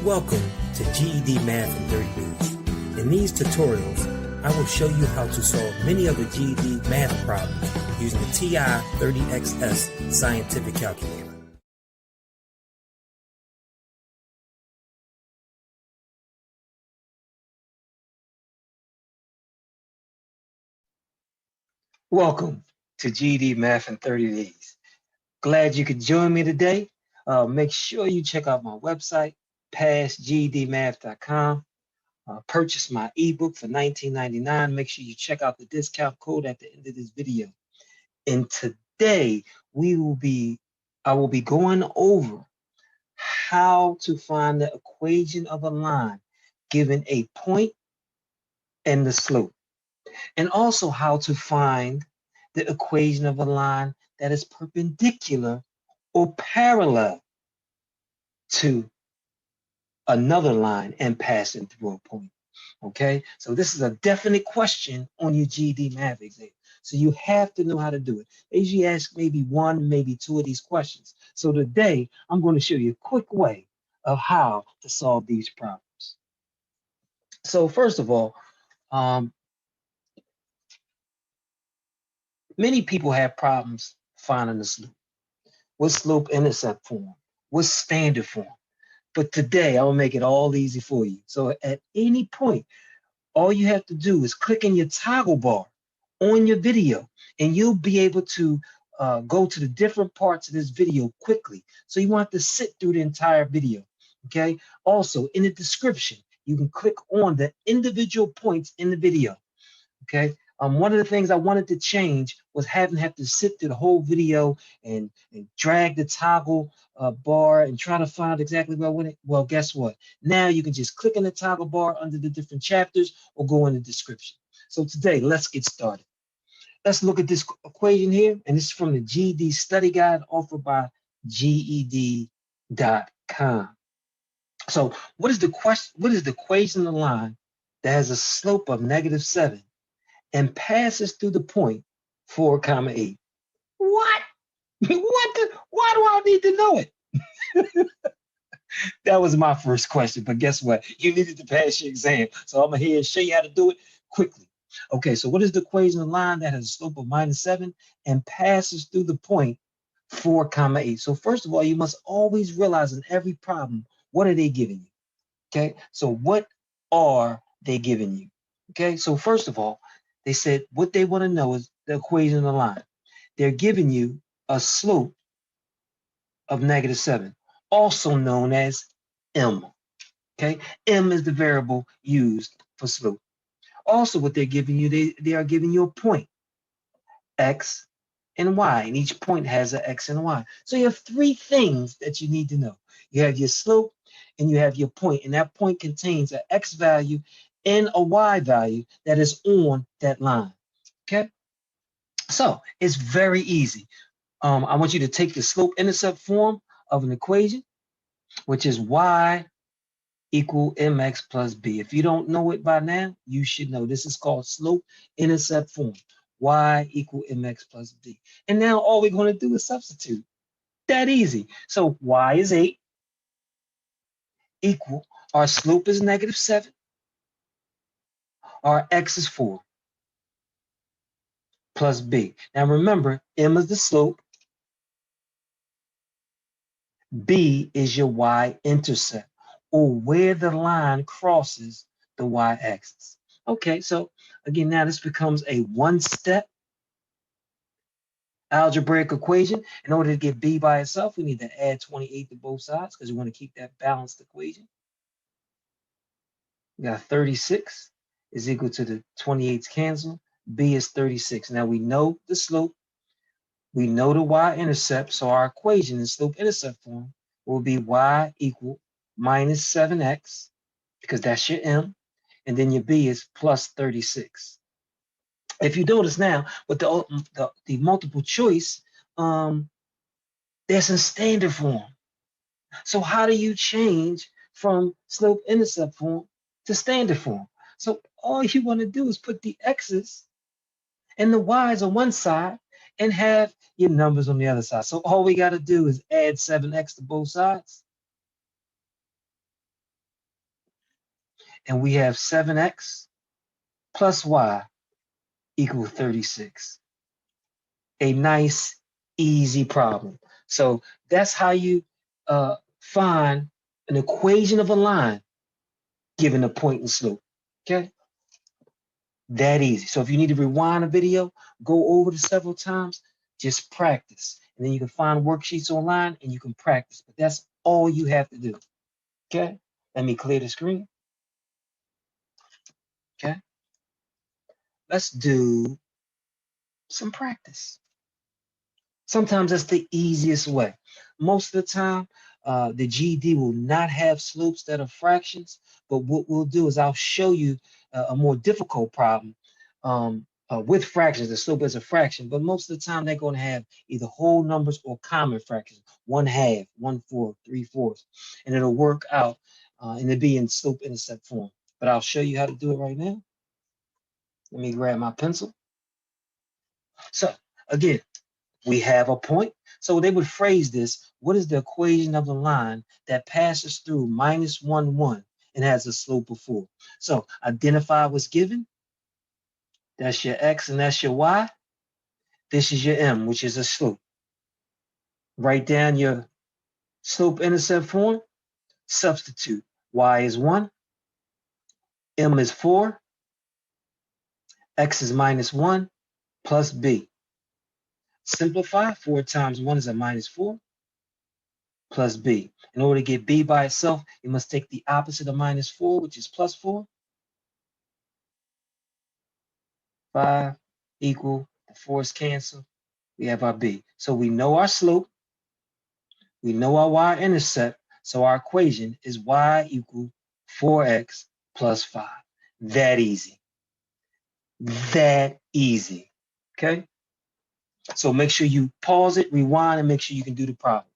Welcome to GED Math in 30 Days. In these tutorials, I will show you how to solve many of the GED math problems using the TI-30XS scientific calculator. Welcome to GED Math in 30 Days. Glad you could join me today. Make sure you check out my website, passgedmath.com. Purchase my ebook for $19.99. Make sure you check out the discount code at the end of this video. And today I will be going over how to find the equation of a line given a point and the slope, and also how to find the equation of a line that is perpendicular or parallel to another line and passing through a point. Okay, so this is a definite question on your GED math exam. So you have to know how to do it. They usually ask maybe one, maybe two of these questions. So today I'm going to show you a quick way of how to solve these problems. So first of all, many people have problems finding the slope. What's slope-intercept form? What's standard form? But today, I'll make it all easy for you. So at any point, all you have to do is click in your toggle bar on your video, and you'll be able to go to the different parts of this video quickly. So you want to sit through the entire video, okay? Also, in the description, you can click on the individual points in the video, okay? One of the things I wanted to change was having to sit through the whole video and drag the toggle bar and try to find exactly where I went. Well, guess what? Now you can just click on the toggle bar under the different chapters or go in the description. So today, let's get started. Let's look at this equation here, and this is from the GED study guide offered by GED.com. So what is the equation of the line that has a slope of -7 and passes through the point 4, 8? What? Why do I need to know it? That was my first question, but guess what? You needed to pass your exam. So I'm here to show you how to do it quickly. Okay, so what is the equation of the line that has a slope of -7 and passes through the point 4, 8? So first of all, you must always realize in every problem, what are they giving you? Okay, so what are they giving you? Okay, so first of all, they said what they want to know is the equation of the line. They're giving you a slope of -7, also known as m. Okay, m is the variable used for slope. Also, what they're giving you, they are giving you a point, x and y, and each point has an x and y. So you have three things that you need to know. You have your slope and you have your point, and that point contains an x value and a y value that is on that line. Okay, so it's very easy. I want you to take the slope-intercept form of an equation, which is y equal mx plus b. If you don't know it by now, you should know. This is called slope-intercept form, y equal mx plus b. And now all we're going to do is substitute. That easy. So y is 8 equal, our slope is -7, our x is 4 plus b. Now remember, m is the slope, b is your y-intercept, or where the line crosses the y-axis. Okay, so again, now this becomes a one-step algebraic equation. In order to get b by itself, we need to add 28 to both sides because we want to keep that balanced equation. We got 36 is equal to the 28's cancel. B is 36. Now we know the slope. We know the y-intercept, so our equation in slope-intercept form will be y equal -7x, because that's your m, and then your b is plus 36. If you notice now, with the multiple choice, there's a standard form. So how do you change from slope-intercept form to standard form? So all you want to do is put the x's and the y's on one side and have your numbers on the other side. So all we got to do is add 7x to both sides. and we have 7x plus y equals 36. A nice, easy problem. So that's how you find an equation of a line given a point and slope. Okay? That easy. So if you need to rewind a video, go over it several times, just practice. And then you can find worksheets online and you can practice. But that's all you have to do. Okay? Let me clear the screen. Okay? Let's do some practice. Sometimes that's the easiest way. Most of the time, the GED will not have slopes that are fractions, but what we'll do is I'll show you a more difficult problem with fractions. The slope is a fraction, but most of the time they're going to have either whole numbers or common fractions, 1/2, 1/4, 3/4, and it'll work out and it'll be in slope intercept form. But I'll show you how to do it right now. Let me grab my pencil. So again, we have a point. So they would phrase this: what is the equation of the line that passes through -1, 1 and has a slope of 4? So identify what's given. That's your x and that's your y. This is your m, which is a slope. Write down your slope intercept form. Substitute. Y is 1, m is 4, x is -1 plus b. Simplify. 4 times 1 is a -4 plus b. In order to get b by itself, you must take the opposite of -4, which is +4. 5 equal, the 4's cancel. We have our b. So we know our slope. We know our y-intercept. So our equation is y equal 4x plus 5. That easy. That easy. Okay? So make sure you pause it, rewind, and make sure you can do the problem.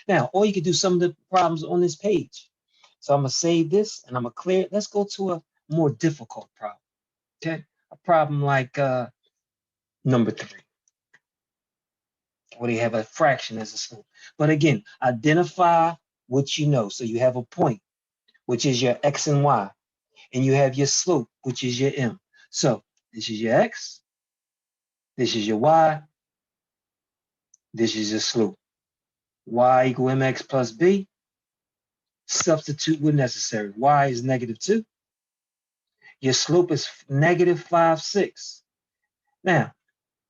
Now, or you can do some of the problems on this page. So I'm going to save this and I'm going to clear it. Let's go to a more difficult problem. Okay? A problem like number 3, where they have a fraction as a slope. But again, identify what you know. So you have a point, which is your x and y, and you have your slope, which is your m. So this is your x, this is your y, this is your slope. Y equal mx plus b. Substitute when necessary. Y is -2. Your slope is -5, 6. Now,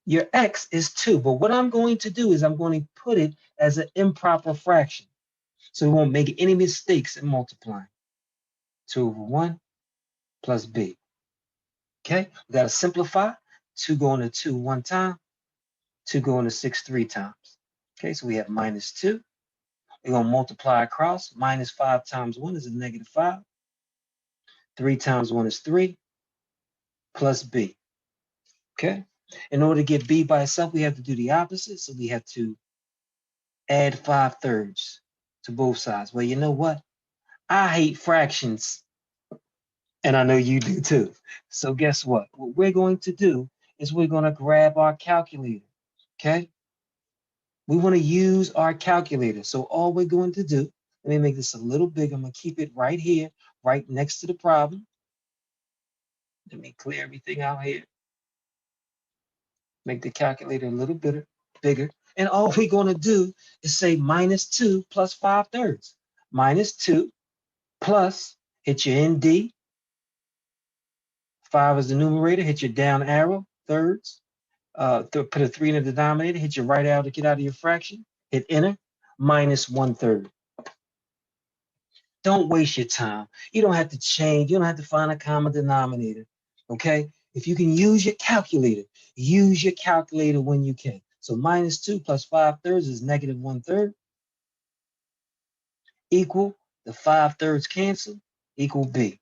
your x is 2, but what I'm going to do is I'm going to put it as an improper fraction, so we won't make any mistakes in multiplying. 2/1 plus b. Okay, we got to simplify. 2 going to 2 one time, 2 going to 6 3 times. Okay, so we have -2. We're going to multiply across. -5 times 1 is a -5. 3 times 1 is 3 plus b. Okay, in order to get b by itself, we have to do the opposite. So we have to add 5/3 to both sides. Well, you know what? I hate fractions, and I know you do too. So guess what? What we're going to do is we're going to grab our calculator. Okay, we want to use our calculator. So all we're going to do, let me make this a little bigger. I'm going to keep it right here, right next to the problem. Let me clear everything out here. Make the calculator a little bit bigger. And all we're going to do is say -2 plus 5/3. -2 plus, hit your ND. 5 is the numerator, hit your down arrow, thirds. Put a 3 in the denominator, hit your right arrow to get out of your fraction. Hit enter, -1/3. Don't waste your time. You don't have to change. You don't have to find a common denominator, okay? If you can use your calculator, use your calculator when you can. So -2 plus 5/3 is -1/3. Equal, the 5/3 cancel, equal b.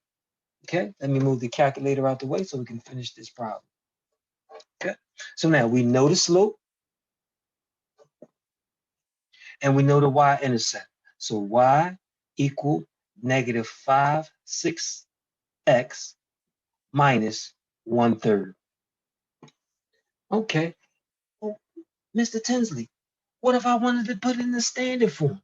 Okay, let me move the calculator out the way so we can finish this problem. Okay, so now we know the slope and we know the y-intercept. So y equal -5, 6x minus 1/3. Okay, well, Mr. Tinsley, what if I wanted to put it in the standard form?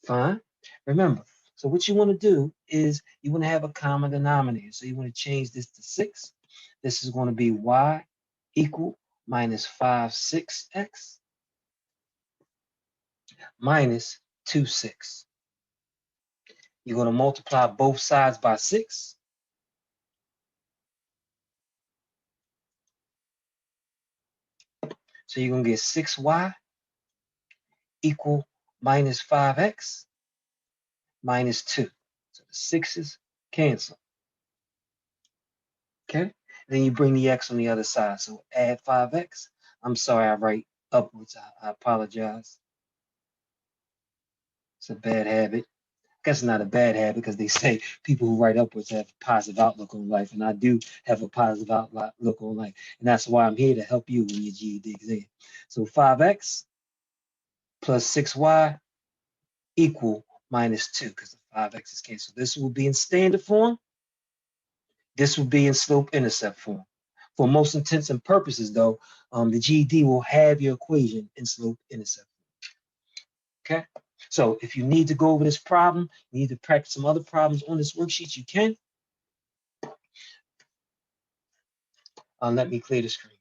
Fine. Remember, So what you want to do is you want to have a common denominator. So you want to change this to 6. This is going to be y equal minus 5 6x minus 2 6. You're going to multiply both sides by 6. So you're going to get 6y equal minus 5x minus 2. So the 6's cancel. Okay? Then you bring the x on the other side. So add 5x. I'm sorry, I write upwards. I apologize. It's a bad habit. I guess it's not a bad habit because they say people who write upwards have a positive outlook on life. And I do have a positive outlook on life. And that's why I'm here to help you in your GED exam. So 5x plus 6y equal minus 2 because the 5x is canceled. This will be in standard form. This will be in slope-intercept form. For most intents and purposes, though, the GED will have your equation in slope-intercept form. Okay? So if you need to go over this problem, you need to practice some other problems on this worksheet, you can. Let me clear the screen.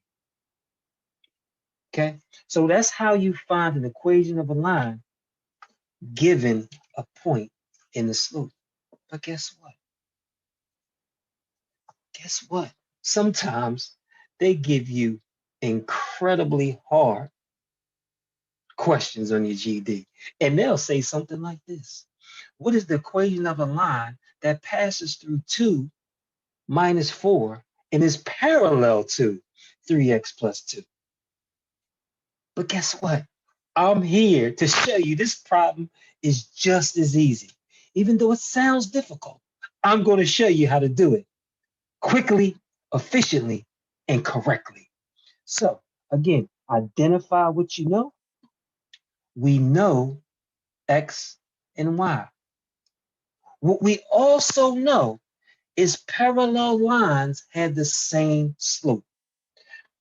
Okay? So that's how you find an equation of a line given a point in the slope. But guess what? Guess what? Sometimes they give you incredibly hard questions on your GED. And they'll say something like this. What is the equation of a line that passes through 2 minus 4 and is parallel to 3x plus 2? But guess what? I'm here to show you this problem is just as easy. Even though it sounds difficult, I'm going to show you how to do it quickly, efficiently, and correctly. So again, identify what you know. We know x and y. What we also know is parallel lines had the same slope.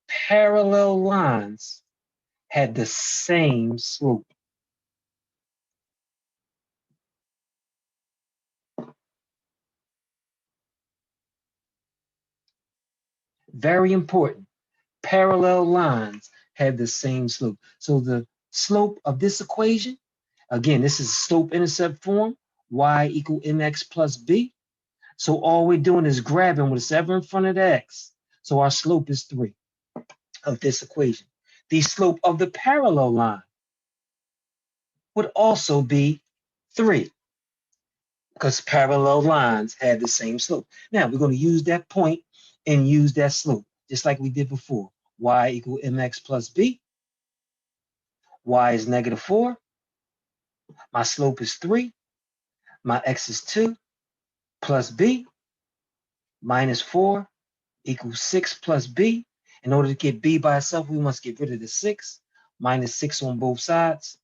Parallel lines had the same slope. Very important. Parallel lines had the same slope. So the slope of this equation, again, this is slope-intercept form, y equal mx plus b. So all we're doing is grabbing what's ever in front of the x. So our slope is 3 of this equation. The slope of the parallel line would also be 3 because parallel lines have the same slope. Now we're going to use that point and use that slope, just like we did before. Y equal mx plus b. Y is negative 4. My slope is 3. My x is 2 plus b minus 4 equals 6 plus b. In order to get b by itself, we must get rid of the 6. Minus 6 on both sides.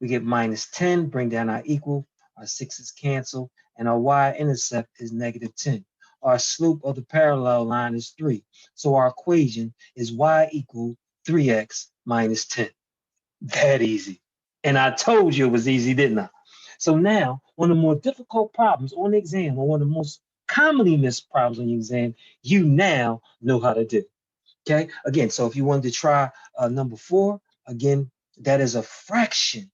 We get minus 10, bring down our equal. Our 6's cancel, and our y-intercept is negative 10. Our slope of the parallel line is 3. So our equation is y equal 3x minus 10. That easy. And I told you it was easy, didn't I? So now, one of the more difficult problems on the exam, or one of the most commonly missed problems on the exam, you now know how to do. Okay? Again, so if you wanted to try number 4, again, that is a fraction.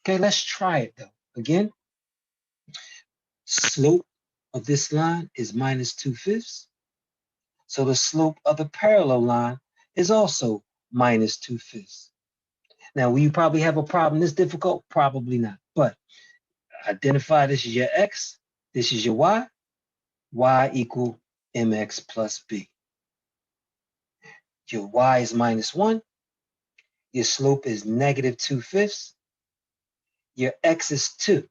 Okay, let's try it though. Again, slope of this line is minus 2/5. So the slope of the parallel line is also minus 2/5. Now, will you probably have a problem this difficult? Probably not. But identify this is your x, this is your y. Y equal mx plus b. Your y is minus 1. Your slope is negative 2/5. Your x is 2.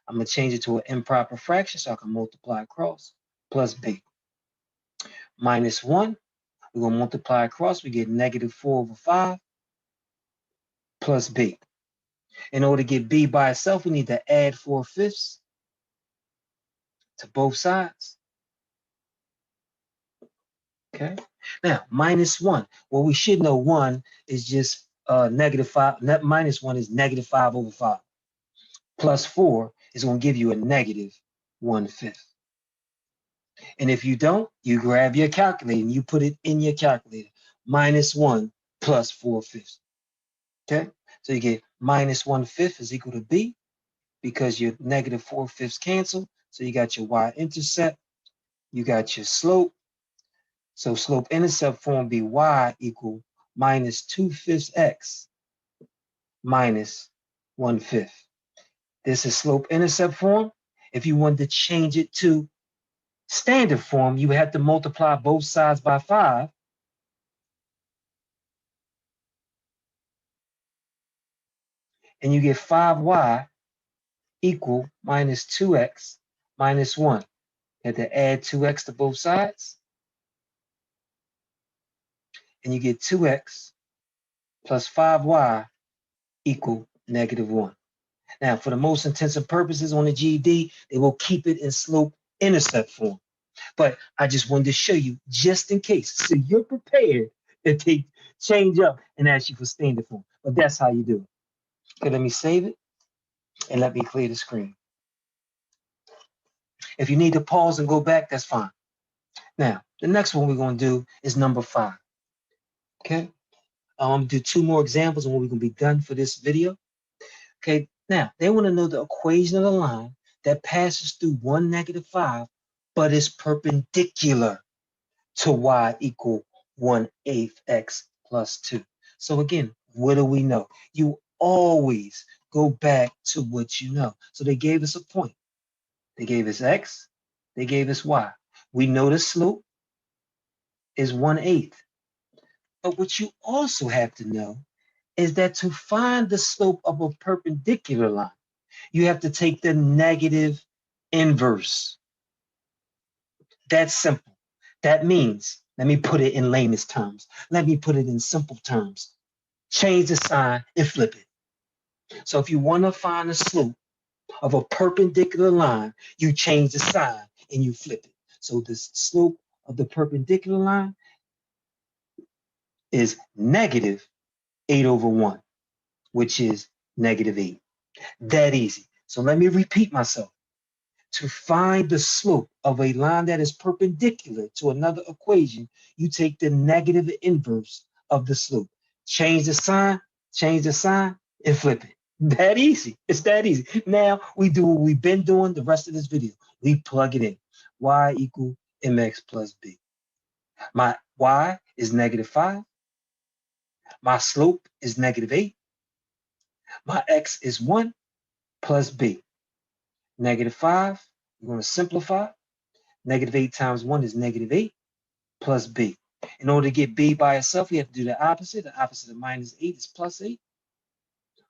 I'm going to change it to an improper fraction so I can multiply across, plus b. Minus 1, we're going to multiply across, we get negative 4/5 plus b. In order to get b by itself, we need to add 4/5 to both sides. Okay. Now, minus 1. Well, we should know 1 is just negative 5. Minus 1 is negative 5/5. Plus 4 it's going to give you a negative 1/5. And if you don't, you grab your calculator and you put it in your calculator. -1 plus 4/5. Okay? So you get -1/5 is equal to B because your negative 4/5 cancel. So you got your y-intercept, you got your slope. So slope-intercept form be y equal -2/5 x minus 1/5. This is slope-intercept form. If you wanted to change it to standard form, you have to multiply both sides by 5. And you get 5y equal -2x minus 1. You have to add 2x to both sides. And you get 2x plus 5y equal -1. Now, for the most intensive purposes on the GED, they will keep it in slope-intercept form. But I just wanted to show you, just in case, so you're prepared if they change up and ask you for standard form. But that's how you do it. Okay, let me save it and let me clear the screen. If you need to pause and go back, that's fine. Now, the next one we're going to do is number 5. Okay, I'm going to do 2 more examples and we're going to be done for this video. Okay, now they want to know the equation of the line that passes through 1, -5, but is perpendicular to y equal 1/8 x plus 2. So again, what do we know? You always go back to what you know. So they gave us a point. They gave us x, they gave us y. We know the slope is 1/8. But what you also have to know is that to find the slope of a perpendicular line, you have to take the negative inverse. That's simple. That means, let me put it in layman's terms. Let me put it in simple terms. Change the sign and flip it. So if you want to find the slope of a perpendicular line, you change the sign and you flip it. So the slope of the perpendicular line is -8/1, which is -8. That easy. So let me repeat myself. To find the slope of a line that is perpendicular to another equation, you take the negative inverse of the slope. Change the sign, and flip it. That easy. It's that easy. Now we do what we've been doing the rest of this video. We plug it in. Y equal mx plus b. My y is -5. My slope is -8. My x is 1 plus b. -5, we're going to simplify. -8 times 1 is -8 plus b. In order to get b by itself, we have to do the opposite. The opposite of -8 is +8.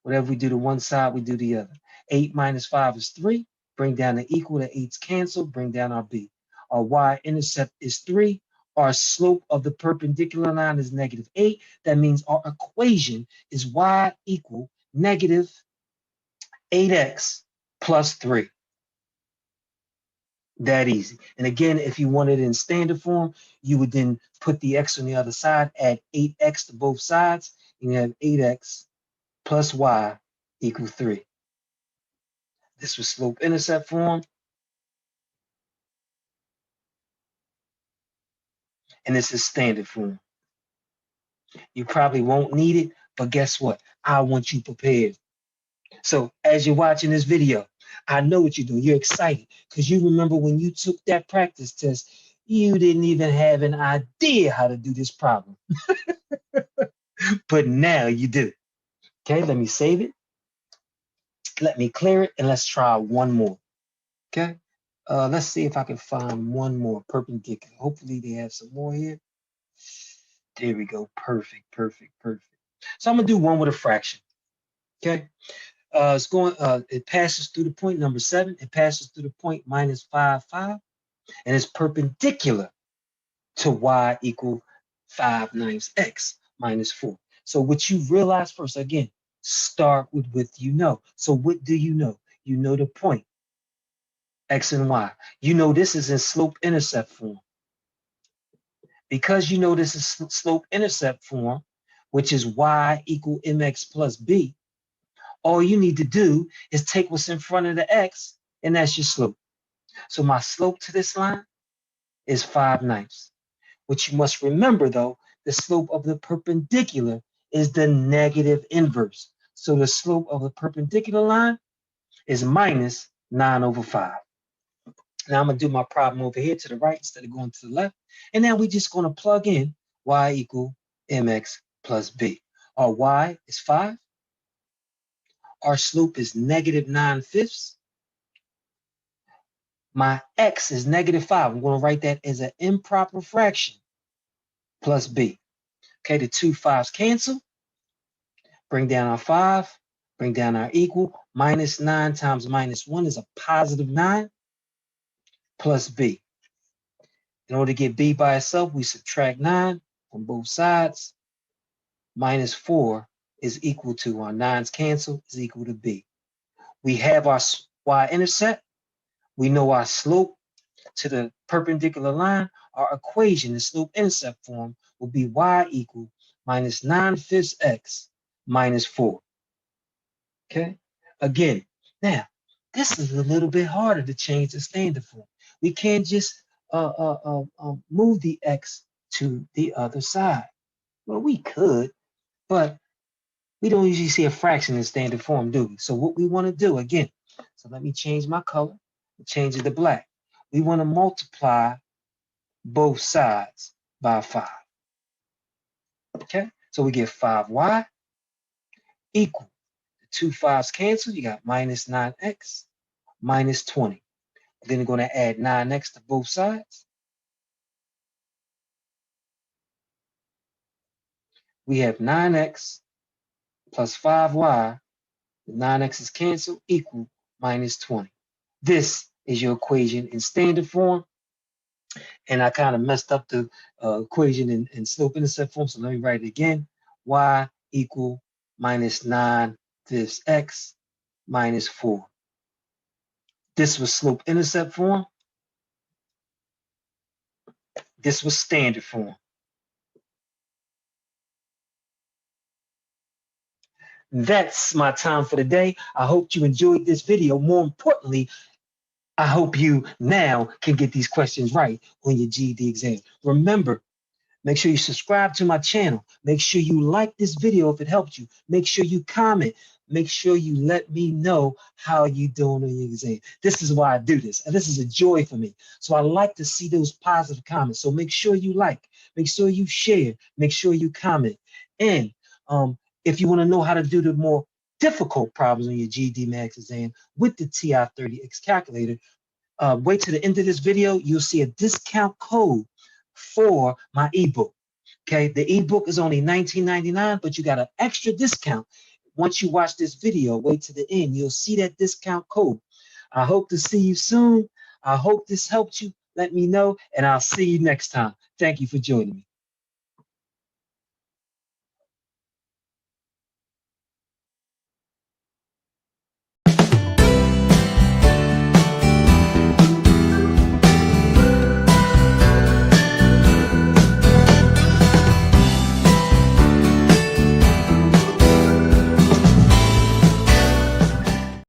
Whatever we do to one side, we do the other. 8 minus 5 is 3. Bring down the equal, the 8's cancel. Bring down our b. Our y-intercept is 3. Our slope of the perpendicular line is -8. That means our equation is y equal -8x plus 3. That easy. And again, if you want it in standard form, you would then put the x on the other side, add 8x to both sides, and you have 8x plus y equal 3. This was slope-intercept form. And this is standard form. You probably won't need it, but guess what? I want you prepared. So as you're watching this video, I know what you're doing. You're excited because you remember when you took that practice test, you didn't even have an idea how to do this problem. But now you do. Okay, let me save it. Let me clear it, and let's try one more. Okay, let's see if I can find one more perpendicular. Hopefully they have some more here. There we go. Perfect. So I'm gonna do one with a fraction. Okay. It passes through the point number 7. It passes through the point -5, 5, and it's perpendicular to y equal 5/9 x minus 4. So what you realize first, again, start with what you know. So what do you know? You know the point, x and y. You know this is in slope-intercept form. Because you know this is slope-intercept form, which is y equal mx plus b, All you need to do is take what's in front of the x, and that's your slope. So my slope to this line is 5/9. What you must remember, though, the slope of the perpendicular is the negative inverse. So the slope of the perpendicular line is minus 9/5. Now I'm going to do my problem over here to the right instead of going to the left. And now we're just going to plug in y equal mx plus b. Our y is 5. Our slope is negative 9/5. My x is negative 5. I'm going to write that as an improper fraction plus b. Okay, the 2 5s cancel. Bring down our 5. Bring down our equal. Minus 9 times minus 1 is a positive 9 plus b. In order to get b by itself, we subtract 9 from both sides. Minus 4 is equal to, our 9's cancel, is equal to b. We have our y-intercept. We know our slope to the perpendicular line. Our equation in slope-intercept form will be y equal minus 9/5 x minus 4. Okay? Again, now, this is a little bit harder to change the standard form. We can't just move the x to the other side. Well, we could, but we don't usually see a fraction in standard form, do we? So what we want to do, again, so let me change my color, change it to black. We want to multiply both sides by 5. Okay, so we get 5y equal. The 2 5s cancel, you got minus 9x minus 20. Then we're going to add 9x to both sides. We have 9x plus 5y, the 9x is canceled, equal minus 20. This is your equation in standard form. And I kind of messed up the equation in slope-intercept form, so let me write it again. Y equal minus 9/5 x minus 4. This was slope-intercept form. This was standard form. That's my time for the day. I hope you enjoyed this video. More importantly, I hope you now can get these questions right on your GED exam. Remember, make sure you subscribe to my channel. Make sure you like this video if it helped you. Make sure you comment. Make sure you let me know how you're doing on your exam. This is why I do this, and this is a joy for me. So I like to see those positive comments. So make sure you like, make sure you share, make sure you comment. And if you want to know how to do the more difficult problems on your GED Math exam with the TI-30XS Calculator, wait to the end of this video. You'll see a discount code for my ebook. Okay, the ebook is only $19.99, but you got an extra discount. Once you watch this video, wait to the end. You'll see that discount code. I hope to see you soon. I hope this helped you. Let me know, and I'll see you next time. Thank you for joining me.